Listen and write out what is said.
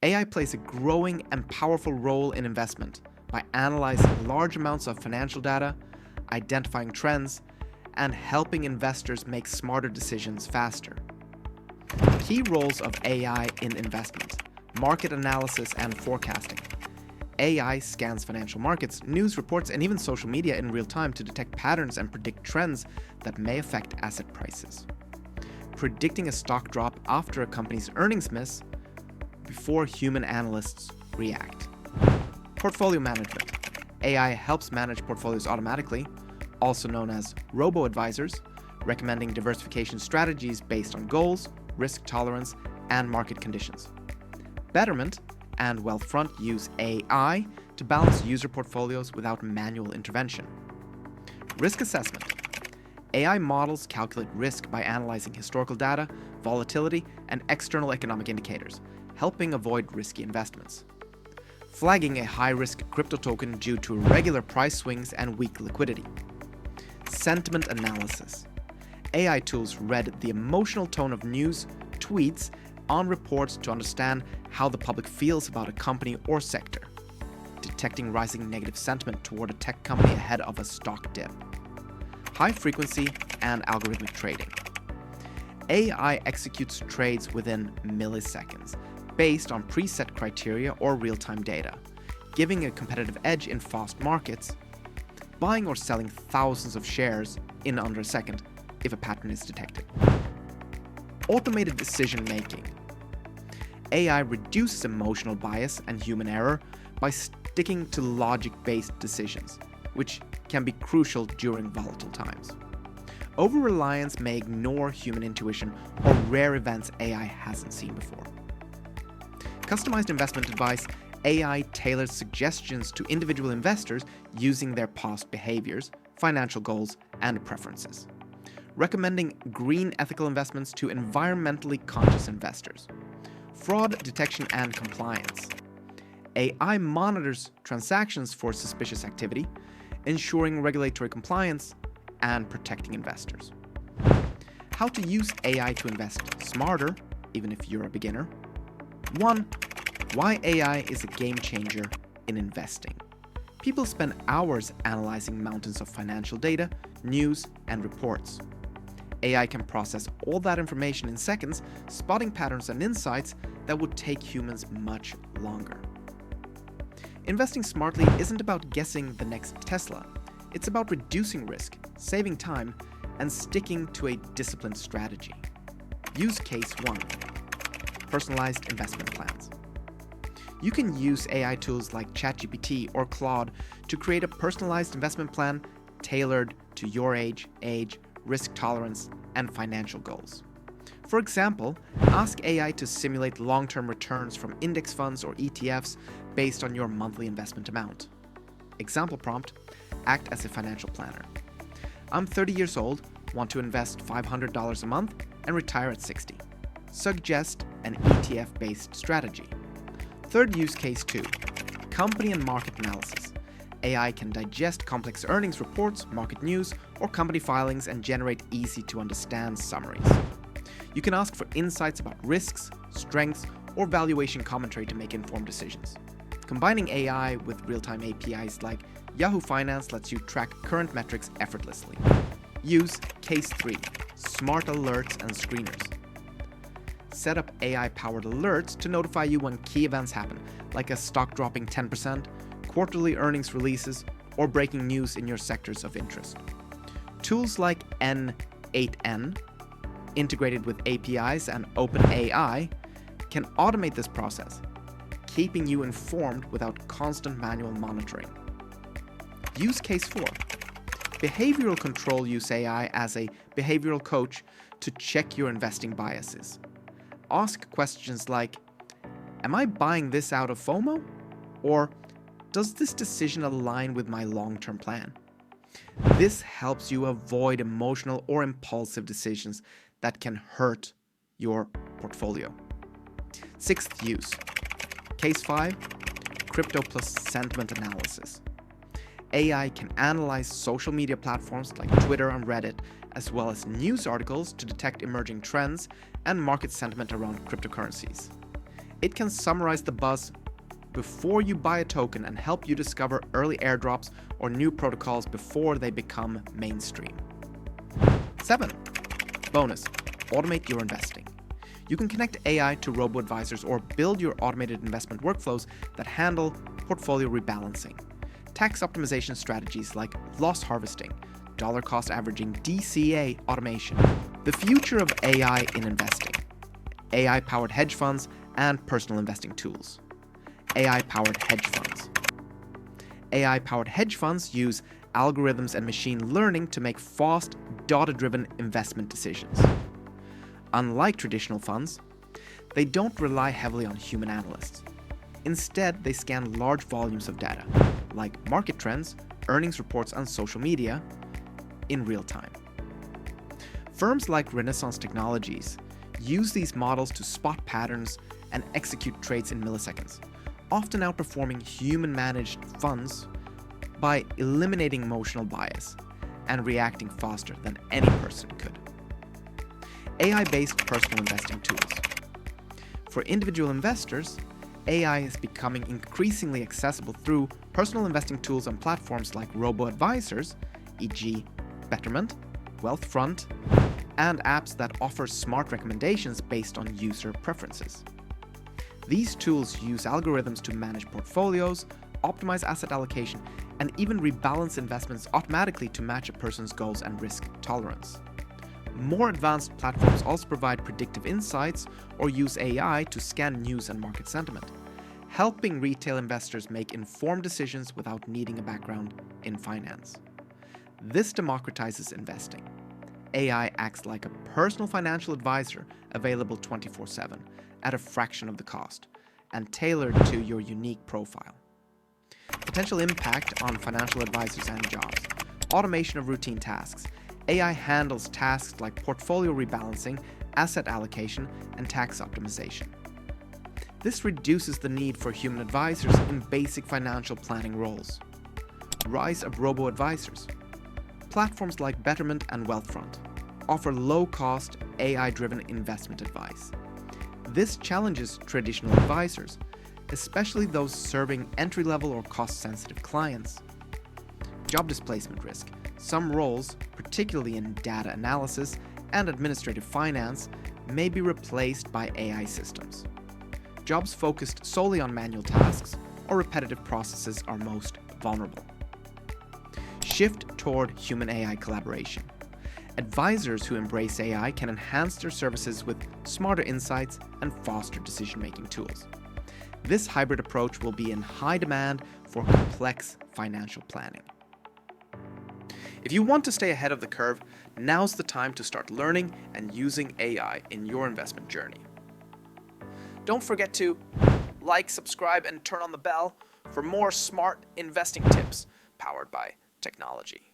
AI plays a growing and powerful role in investment by analyzing large amounts of financial data, identifying trends, and helping investors make smarter decisions faster. Key roles of AI in investment: market analysis and forecasting. AI scans financial markets, news reports, and even social media in real time to detect patterns and predict trends that may affect asset prices. Predicting a stock drop after a company's earnings miss before human analysts react. Portfolio management. AI helps manage portfolios automatically, also known as robo-advisors, recommending diversification strategies based on goals, risk tolerance, and market conditions. Betterment and Wealthfront use AI to balance user portfolios without manual intervention. Risk assessment. AI models calculate risk by analyzing historical data, volatility, and external economic indicators, helping avoid risky investments. Flagging a high-risk crypto token due to irregular price swings and weak liquidity. Sentiment analysis. AI tools read the emotional tone of news, tweets, on reports to understand how the public feels about a company or sector, detecting rising negative sentiment toward a tech company ahead of a stock dip. High frequency and algorithmic trading. AI executes trades within milliseconds, based on preset criteria or real-time data, giving a competitive edge in fast markets, buying or selling thousands of shares in under a second if a pattern is detected. Automated decision making. AI reduces emotional bias and human error by sticking to logic-based decisions, which can be crucial during volatile times. Over-reliance may ignore human intuition or rare events AI hasn't seen before. Customized investment advice. AI tailors suggestions to individual investors using their past behaviors, financial goals, and preferences, recommending green ethical investments to environmentally conscious investors. Fraud detection and compliance. AI monitors transactions for suspicious activity, ensuring regulatory compliance and protecting investors. How to use AI to invest smarter, even if you're a beginner. 1. Why AI is a game changer in investing. People spend hours analyzing mountains of financial data, news, and reports. AI can process all that information in seconds, spotting patterns and insights that would take humans much longer. Investing smartly isn't about guessing the next Tesla. It's about reducing risk, saving time, and sticking to a disciplined strategy. Use case 1. Personalized investment plans. You can use AI tools like ChatGPT or Claude to create a personalized investment plan tailored to your age, risk tolerance, and financial goals. For example, ask AI to simulate long-term returns from index funds or ETFs based on your monthly investment amount. Example prompt: act as a financial planner. I'm 30 years old, want to invest $500 a month and retire at 60. Suggest an ETF-based strategy. Third use case 2. Company and market analysis. AI can digest complex earnings reports, market news, or company filings and generate easy-to-understand summaries. You can ask for insights about risks, strengths, or valuation commentary to make informed decisions. Combining AI with real-time APIs like Yahoo Finance lets you track current metrics effortlessly. Use case 3. Smart alerts and screeners. Set up AI-powered alerts to notify you when key events happen, like a stock dropping 10%, quarterly earnings releases, or breaking news in your sectors of interest. Tools like N8N, integrated with APIs and OpenAI, can automate this process, keeping you informed without constant manual monitoring. Use case 4. Behavioral control. Use AI as a behavioral coach to check your investing biases. Ask questions like, am I buying this out of FOMO? Or, does this decision align with my long-term plan? This helps you avoid emotional or impulsive decisions that can hurt your portfolio. Sixth use. Case 5. Crypto plus sentiment analysis. AI can analyze social media platforms like Twitter and Reddit, as well as news articles to detect emerging trends and market sentiment around cryptocurrencies. It can summarize the buzz before you buy a token and help you discover early airdrops or new protocols before they become mainstream. 7. Bonus: automate your investing. You can connect AI to robo-advisors or build your automated investment workflows that handle portfolio rebalancing, tax optimization strategies like loss harvesting, dollar cost averaging DCA automation. The future of AI in investing. AI-powered hedge funds and personal investing tools. AI-powered hedge funds. AI-powered hedge funds use algorithms and machine learning to make fast, data-driven investment decisions. Unlike traditional funds, they don't rely heavily on human analysts. Instead, they scan large volumes of data, like market trends, earnings reports, and social media, in real time. Firms like Renaissance Technologies use these models to spot patterns and execute trades in milliseconds, often outperforming human-managed funds by eliminating emotional bias and reacting faster than any person could. AI-based personal investing tools. For individual investors, AI is becoming increasingly accessible through personal investing tools on platforms like robo-advisors, e.g. Betterment, Wealthfront, and apps that offer smart recommendations based on user preferences. These tools use algorithms to manage portfolios, optimize asset allocation, and even rebalance investments automatically to match a person's goals and risk tolerance. More advanced platforms also provide predictive insights or use AI to scan news and market sentiment, helping retail investors make informed decisions without needing a background in finance. This democratizes investing. AI acts like a personal financial advisor available 24/7 at a fraction of the cost and tailored to your unique profile. Potential impact on financial advisors and jobs. Automation of routine tasks. AI handles tasks like portfolio rebalancing, asset allocation, and tax optimization. This reduces the need for human advisors in basic financial planning roles. Rise of robo-advisors. Platforms like Betterment and Wealthfront offer low-cost, AI-driven investment advice. This challenges traditional advisors, especially those serving entry-level or cost-sensitive clients. Job displacement risk. Some roles, particularly in data analysis and administrative finance, may be replaced by AI systems. Jobs focused solely on manual tasks or repetitive processes are most vulnerable. Shift toward human-AI collaboration. Advisors who embrace AI can enhance their services with smarter insights and faster decision-making tools. This hybrid approach will be in high demand for complex financial planning. If you want to stay ahead of the curve, now's the time to start learning and using AI in your investment journey. Don't forget to like, subscribe, and turn on the bell for more smart investing tips powered by technology.